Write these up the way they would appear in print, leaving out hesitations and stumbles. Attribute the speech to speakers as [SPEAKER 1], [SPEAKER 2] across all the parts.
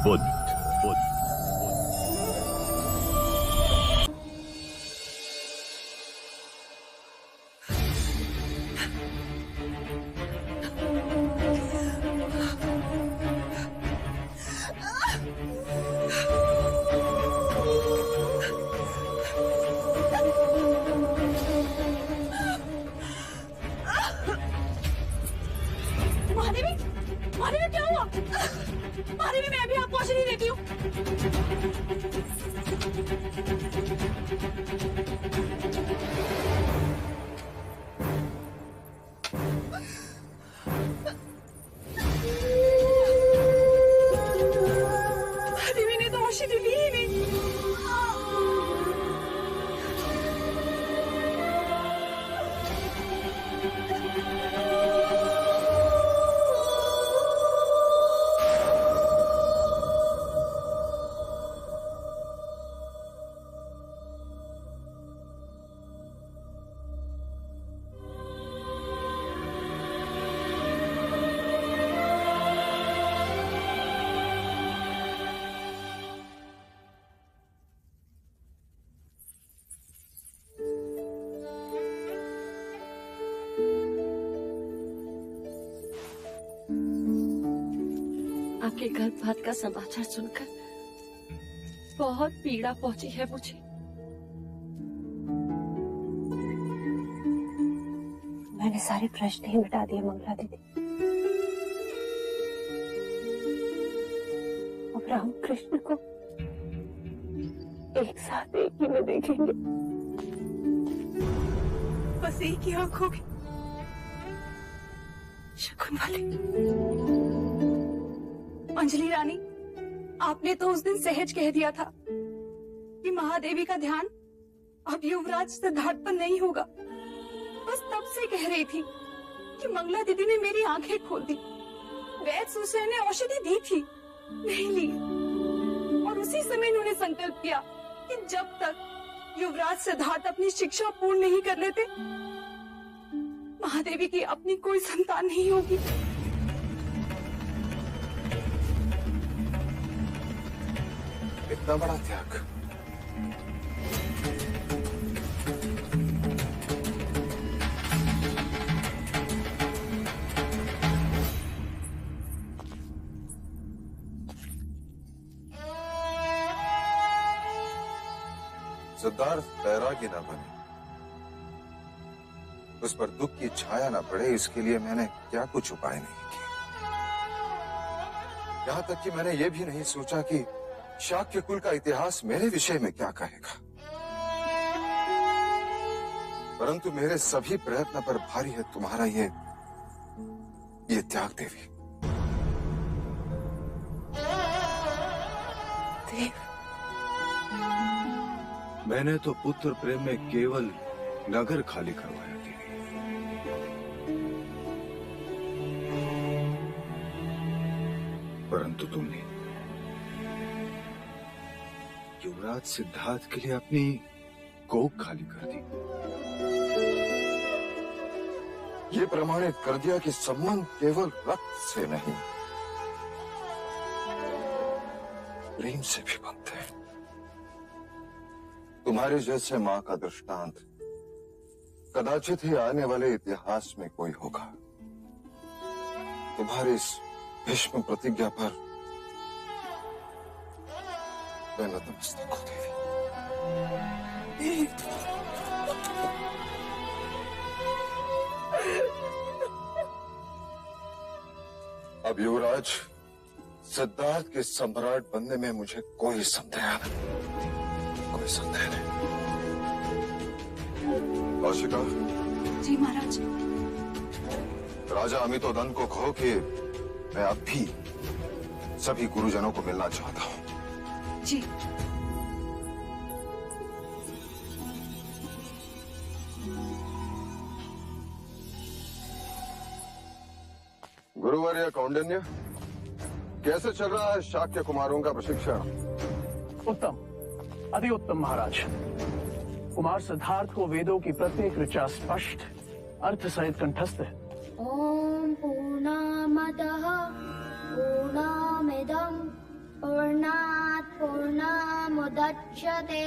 [SPEAKER 1] बुध।
[SPEAKER 2] महादेवी, महादेवी क्या हुआ? महादेवी मैं अभी आपको औषधि देती हूँ। महादेवी ने तो औषधि ली ही नहीं। आपके गर्भपात का समाचार सुनकर बहुत पीड़ा पहुंची है मुझे। मैंने सारे प्रश्न ही मिटा दिए मंगला दीदी। अब राम कृष्ण को एक साथ एक ही में देखेंगे, बस एक ही आंखों की शकुन वाली। अंजलि रानी, आपने तो उस दिन सहज कह दिया था कि महादेवी का ध्यान अब युवराज सिद्धार्थ पर नहीं होगा। बस तब से कह रही थी कि मंगला दीदी ने मेरी आंखें खोल दी। वैद्य सुसैन ने औषधि दी थी, नहीं ली, और उसी समय उन्होंने संकल्प किया कि जब तक युवराज सिद्धार्थ अपनी शिक्षा पूर्ण नहीं कर लेते, महादेवी की अपनी कोई संतान नहीं होगी।
[SPEAKER 3] इतना बड़ा त्याग। सिद्धार्थ बैरागी ना बने, उस पर दुख की छाया ना पड़े, इसके लिए मैंने क्या कुछ उपाय नहीं किए। यहां तक कि मैंने यह भी नहीं सोचा कि शाक्य कुल का इतिहास मेरे विषय में क्या कहेगा। परंतु मेरे सभी प्रयत्न पर भारी है तुम्हारा ये त्याग देवी।
[SPEAKER 2] देव,
[SPEAKER 4] मैंने तो पुत्र प्रेम में केवल नगर खाली करवाया देवी। परंतु तुमने युवराज सिद्धार्थ के लिए अपनी कोख खाली कर दी।
[SPEAKER 3] ये प्रमाणित कर दिया कि संबंध केवल रक्त से नहीं, प्रेम से भी बनते हैं। तुम्हारे जैसे मां का दृष्टांत कदाचित ही आने वाले इतिहास में कोई होगा। तुम्हारी इस भीष्म प्रतिज्ञा पर मैं नतमस्तक हूं देवी। अब युवराज सिद्धार्थ के सम्राट बनने में मुझे कोई संदेह नहीं, कोई संदेह नहीं। कौशिका।
[SPEAKER 2] जी महाराज।
[SPEAKER 3] राजा अमितोदन को कहो कि मैं अब भी सभी गुरुजनों को मिलना चाहता हूं।
[SPEAKER 2] जी।
[SPEAKER 3] गुरुवर्य कौंडिन्य, कैसे चल रहा है शाक्य कुमारों का प्रशिक्षण?
[SPEAKER 5] उत्तम, अति उत्तम महाराज। कुमार सिद्धार्थ को वेदों की प्रत्येक ऋचा स्पष्ट अर्थ सहित कंठस्थ है।
[SPEAKER 6] ओम पूर्णमदः पूर्णमिदं
[SPEAKER 1] पूर्णमुदच्यते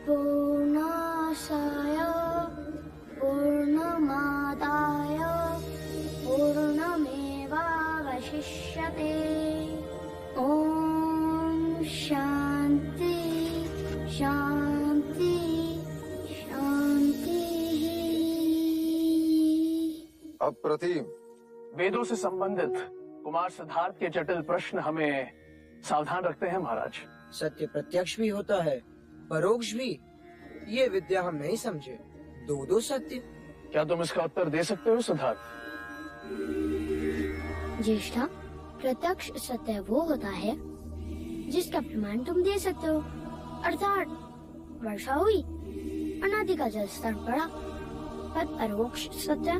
[SPEAKER 1] पूर्णस्य पूर्णमादाय पूर्णमेवावशिष्यते। ॐ शान्ति शान्ति शान्ति।
[SPEAKER 3] अप्रतिम।
[SPEAKER 5] वेदों से संबंधित कुमार सिद्धार्थ के जटिल प्रश्न हमें सावधान रखते हैं महाराज।
[SPEAKER 6] सत्य प्रत्यक्ष भी होता है, परोक्ष भी। ये विद्या हम नहीं समझे। दो सत्य।
[SPEAKER 5] क्या तुम इसका उत्तर दे सकते हो सिद्धार्थ?
[SPEAKER 1] ज्येष्ठा, प्रत्यक्ष सत्य वो होता है जिसका प्रमाण तुम दे सकते हो। अर्थात वर्षा हुई और नदी का जल स्तर बढ़ा। पर परोक्ष सत्य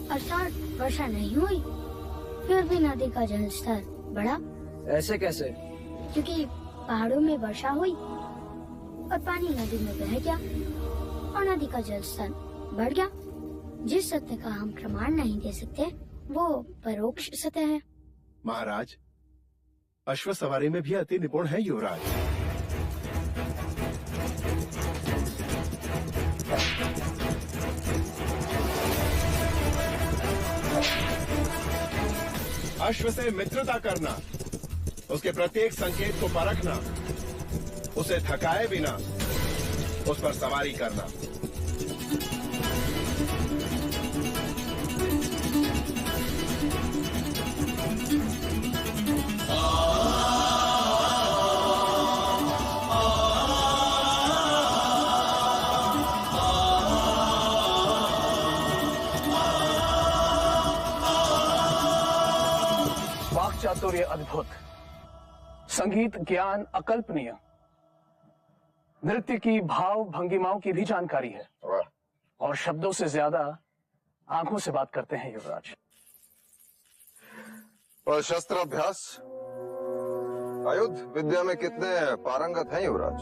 [SPEAKER 1] अर्थात वर्षा नहीं हुई फिर भी नदी का जल स्तर बढ़ा।
[SPEAKER 6] ऐसे कैसे?
[SPEAKER 1] क्योंकि पहाड़ों में वर्षा हुई और पानी नदी में बह गया और नदी का जल स्तर बढ़ गया। जिस सत्य का हम प्रमाण नहीं दे सकते वो परोक्ष सत्य है।
[SPEAKER 7] महाराज, अश्व सवारी में भी अति निपुण है युवराज। अश्व से मित्रता करना, उसके प्रत्येक संकेत को परखना, उसे थकाए बिना उस पर सवारी करना।
[SPEAKER 5] चातुर्य अद्भुत, संगीत ज्ञान अकल्पनीय, नृत्य की भाव भंगिमाओं की भी जानकारी है और शब्दों से ज्यादा आंखों से बात करते हैं युवराज।
[SPEAKER 3] और शस्त्र अभ्यास आयुध विद्या में कितने पारंगत हैं युवराज?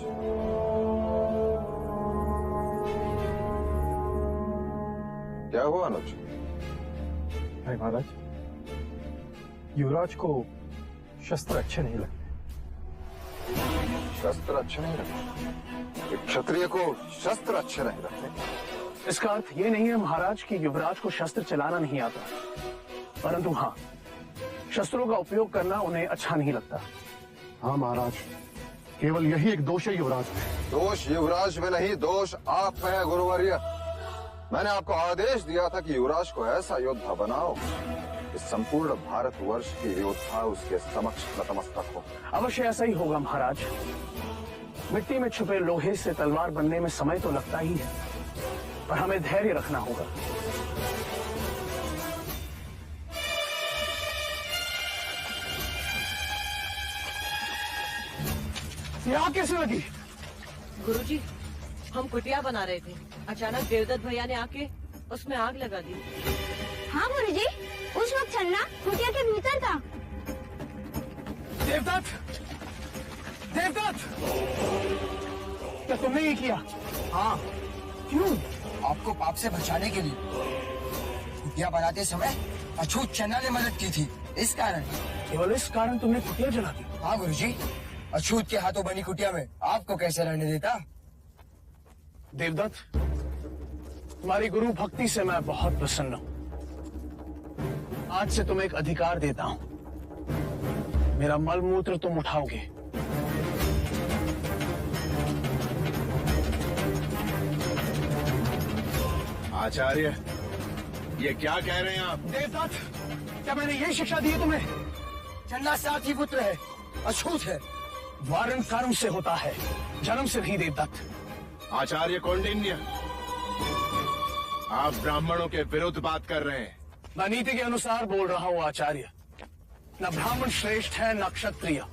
[SPEAKER 3] क्या हुआ अनुज?
[SPEAKER 8] महाराज, युवराज को शस्त्र अच्छे नहीं लगते।
[SPEAKER 3] शस्त्र अच्छे नहीं लगते? एक क्षत्रिय को शस्त्र अच्छे नहीं लगते?
[SPEAKER 5] इसका अर्थ ये नहीं है महाराज कि युवराज को शस्त्र चलाना नहीं आता, परंतु हाँ, शस्त्रों का उपयोग करना उन्हें अच्छा नहीं लगता।
[SPEAKER 8] हाँ महाराज, केवल यही एक दोष है युवराज में।
[SPEAKER 3] दोष युवराज में नहीं, दोष आप में है गुरुवर्य। मैंने आपको आदेश दिया था कि युवराज को ऐसा योद्धा बनाओ कि संपूर्ण भारतवर्ष की योद्धा उसके समक्ष नतमस्तक हो।
[SPEAKER 5] अवश्य ऐसा ही होगा महाराज। मिट्टी में छुपे लोहे से तलवार बनने में समय तो लगता ही है, पर हमें धैर्य रखना होगा। ये आग कैसे लगी?
[SPEAKER 9] गुरुजी, हम कुटिया बना रहे थे, अचानक देवदत्त भैया ने आके उसमें आग लगा दी।
[SPEAKER 1] हाँ गुरुजी, उस वक्त चलना कुटिया के भीतर था।
[SPEAKER 5] देवदत्त, देवदत्त, क्या तुमने ये किया?
[SPEAKER 6] हाँ,
[SPEAKER 5] क्यों?
[SPEAKER 6] आपको पाप से बचाने के लिए। कुटिया बनाते समय अछूत चन्ना ने मदद की थी, इस कारण।
[SPEAKER 5] केवल इस कारण तुमने कुटिया जला दी?
[SPEAKER 6] हाँ गुरुजी, अछूत के हाथों बनी कुटिया में आपको कैसे रहने देता?
[SPEAKER 5] देवदत्त, तुम्हारी गुरु भक्ति से मैं बहुत प्रसन्न हूँ। आज से तुम्हें एक अधिकार देता हूँ, मेरा मल मूत्र तुम उठाओगे।
[SPEAKER 7] आचार्य, ये क्या कह रहे हैं आप?
[SPEAKER 5] देवदत्त, क्या मैंने ये शिक्षा दी है तुम्हें?
[SPEAKER 6] चन्ना साथी पुत्र है, अछूत है।
[SPEAKER 5] वारण कर्म से होता है, जन्म से नहीं देवदत्त।
[SPEAKER 7] आचार्य कौंडिन्य, आप ब्राह्मणों के विरुद्ध बात कर रहे हैं।
[SPEAKER 5] मैं नीति के अनुसार बोल रहा हूँ आचार्य। न ब्राह्मण श्रेष्ठ है, न क्षत्रिय,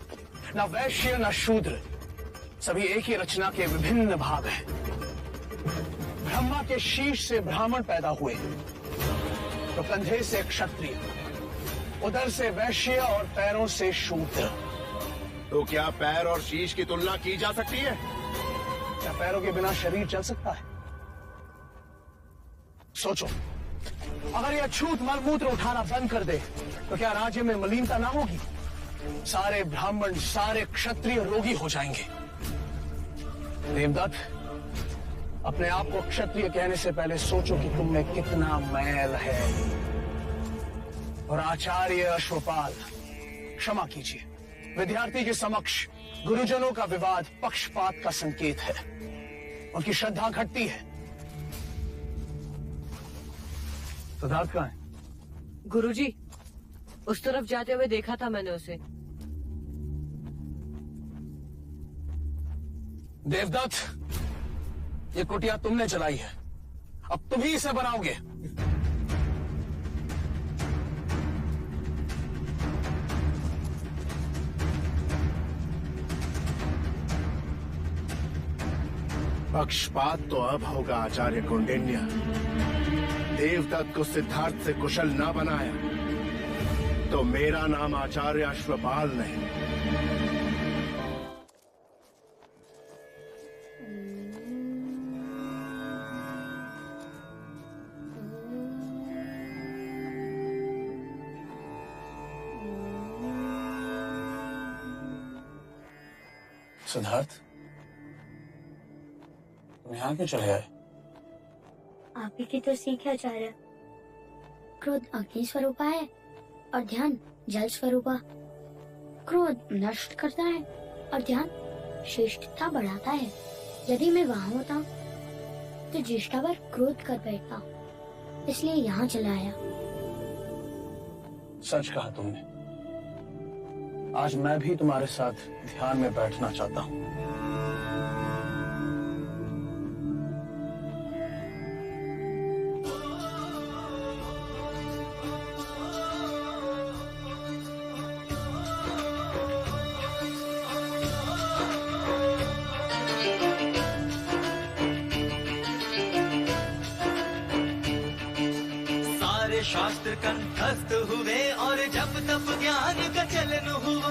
[SPEAKER 5] न वैश्य, न शूद्र। सभी एक ही रचना के विभिन्न भाग हैं। ब्रह्मा के शीश से ब्राह्मण पैदा हुए, तो कंधे से क्षत्रिय, उदर से वैश्य और पैरों से शूद्र।
[SPEAKER 7] तो क्या पैर और शीश की तुलना की जा सकती है?
[SPEAKER 5] क्या पैरों के बिना शरीर चल सकता है? सोचो, अगर यह अछूत मलमूत्र उठाना बंद कर दे तो क्या राज्य में मलिनता ना होगी? सारे ब्राह्मण, सारे क्षत्रिय रोगी हो जाएंगे। देवदत्त, अपने आप को क्षत्रिय कहने से पहले सोचो कि तुम में कितना मैल है। और आचार्य अश्वपाल, क्षमा कीजिए, विद्यार्थी के समक्ष गुरुजनों का विवाद पक्षपात का संकेत है। उनकी श्रद्धा घटती है। सिद्धार्थ कहाँ है?
[SPEAKER 9] गुरुजी, उस तरफ जाते हुए देखा था मैंने उसे।
[SPEAKER 5] देवदत्त, ये कुटिया तुमने चलाई है, अब तुम ही इसे बनाओगे।
[SPEAKER 7] पक्षपात तो अब होगा आचार्य कौंडिन्य। देवदत्त को सिद्धार्थ से कुशल ना बनाया तो मेरा नाम आचार्य अश्वपाल नहीं।
[SPEAKER 5] सिद्धार्थ, तुम यहाँ क्यों चले आए?
[SPEAKER 1] आप ही की तो सीख है आचार्य। क्रोध अग्नि स्वरूपा है और ध्यान जल स्वरूपा। क्रोध नष्ट करता है और ध्यान श्रेष्ठता बढ़ाता है। यदि मैं वहाँ होता तो ज्येष्ठा पर क्रोध कर बैठता, इसलिए यहाँ चला आया।
[SPEAKER 5] सच कहा तुमने। आज मैं भी तुम्हारे साथ ध्यान में बैठना चाहता हूँ।
[SPEAKER 10] शास्त्र कंठस्थ हुए और जब तब ज्ञान का चलन हुआ।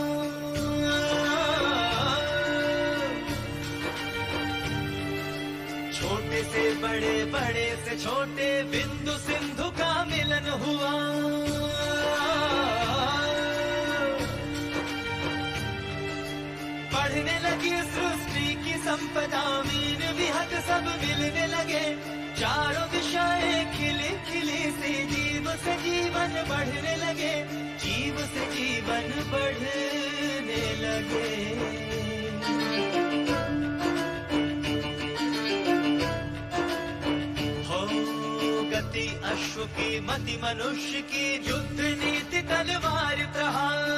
[SPEAKER 10] छोटे से बड़े, बड़े से छोटे, बिंदु सिंधु का मिलन हुआ। बढ़ने लगी सृष्टि की संपदा, मीन विहत सब मिलने लगे। चारों दिशाएं खिली खिली सी, जीव से जीवन बढ़ने लगे, जीव से जीवन बढ़ने लगे। हो गति अश्व की, मति मनुष्य की, युद्ध नीति तलवार प्रहार।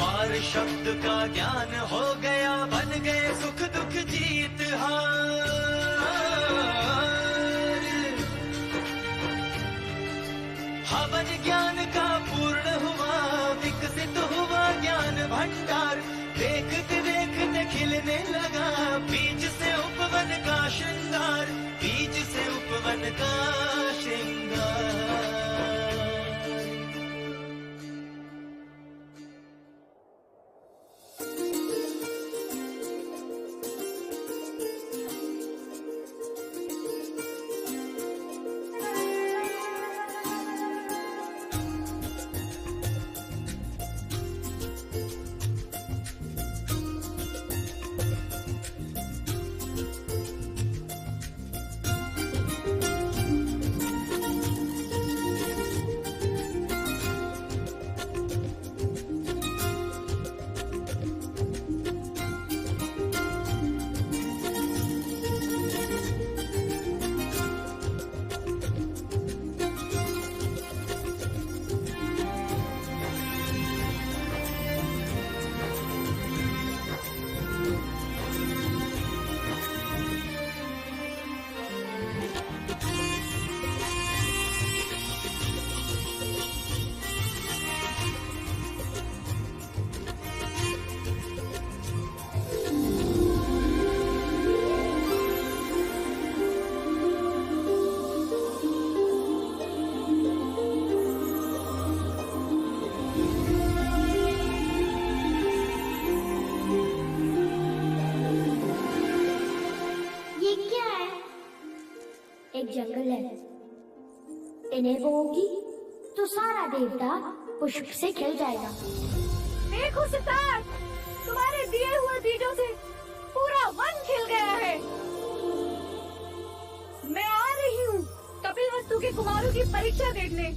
[SPEAKER 10] वार शब्द का ज्ञान हो गया, बन गए सुख दुख जीत हार। हवन ज्ञान का पूर्ण हुआ, विकसित हुआ ज्ञान भंडार। देखते देखते खिलने लगा, बीज से उपवन का श्रृंगार, बीज से उपवन का श्रृंगार।
[SPEAKER 1] लेने को होगी तो सारा देवता पुष्प से खिल जाएगा।
[SPEAKER 2] देखो सिद्धार्थ, तुम्हारे दिए हुए बीजों से पूरा वन खिल गया है। मैं आ रही हूँ कपिलवस्तु के कुमारों की परीक्षा देखने।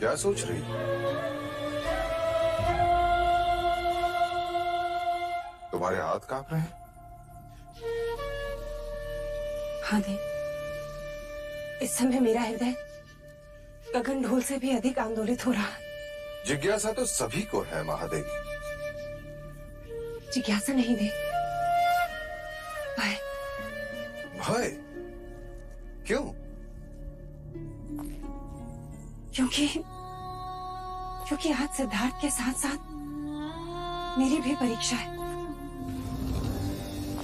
[SPEAKER 3] क्या सोच रही? तुम्हारे हाथ कांप रहे हैं?
[SPEAKER 2] हाँ देव, इस समय मेरा हृदय गगन ढोल से भी अधिक आंदोलित हो रहा है।
[SPEAKER 3] जिज्ञासा तो सभी को है महादेवी।
[SPEAKER 2] जिज्ञासा नहीं देव, भय।
[SPEAKER 3] भय? क्यों?
[SPEAKER 2] क्योंकि आज सिद्धार्थ के साथ साथ मेरी भी परीक्षा है।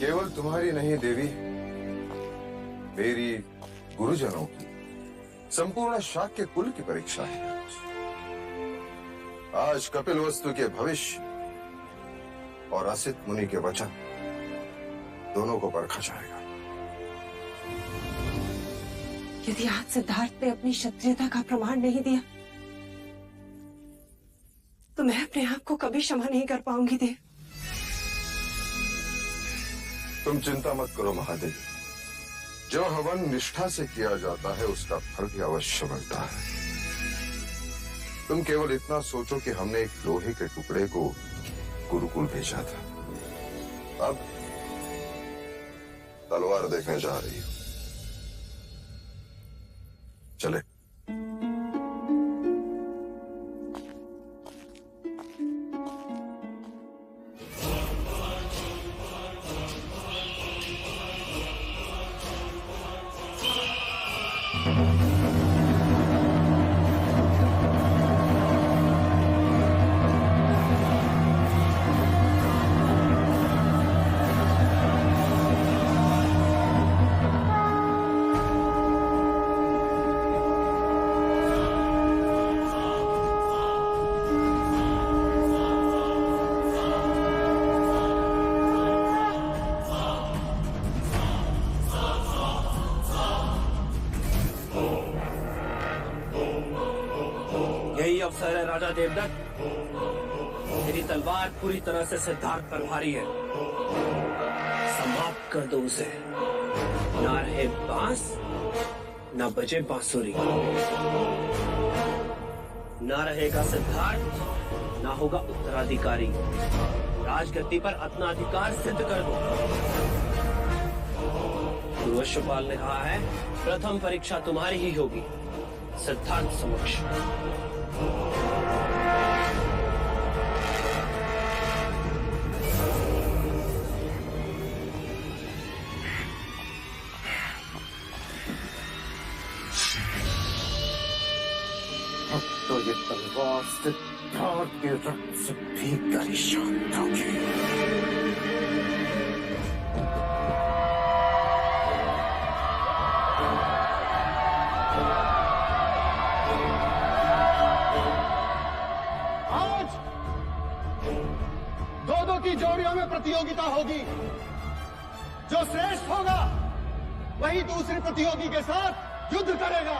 [SPEAKER 3] केवल तुम्हारी नहीं देवी, मेरी, गुरुजनों की, संपूर्ण शाक्य कुल की परीक्षा है। आज कपिलवस्तु के भविष्य और असित मुनि के वचन दोनों को परखा जाएगा।
[SPEAKER 2] यदि आज सिद्धार्थ ने अपनी क्षत्रियता का प्रमाण नहीं दिया तो मैं अपने आप को कभी क्षमा नहीं कर पाऊंगी देव।
[SPEAKER 3] तुम चिंता मत करो महादेवी, जो हवन निष्ठा से किया जाता है उसका फल भी अवश्य मिलता है। तुम केवल इतना सोचो कि हमने एक लोहे के टुकड़े को गुरुकुल भेजा था, अब तलवार देखने जा रही हो। चले।
[SPEAKER 11] अवसर है राजा देवदत्त, तेरी तलवार पूरी तरह से सिद्धार्थ पर भारी है, समाप्त कर दो उसे। ना रहे बांस, ना बजे बांसुरी। ना रहेगा सिद्धार्थ, ना होगा उत्तराधिकारी। राजगद्दी पर अपना अधिकार सिद्ध कर दो। गुरु अश्वपाल ने कहा है, प्रथम परीक्षा तुम्हारी ही होगी सिद्धार्थ समक्ष।
[SPEAKER 7] तो ये तलवार सिद्धार्थ के रक्त से भीग कर शांत होगी।
[SPEAKER 8] आज दो की जोड़ियों में प्रतियोगिता होगी। जो श्रेष्ठ होगा वही दूसरे प्रतियोगी के साथ युद्ध करेगा।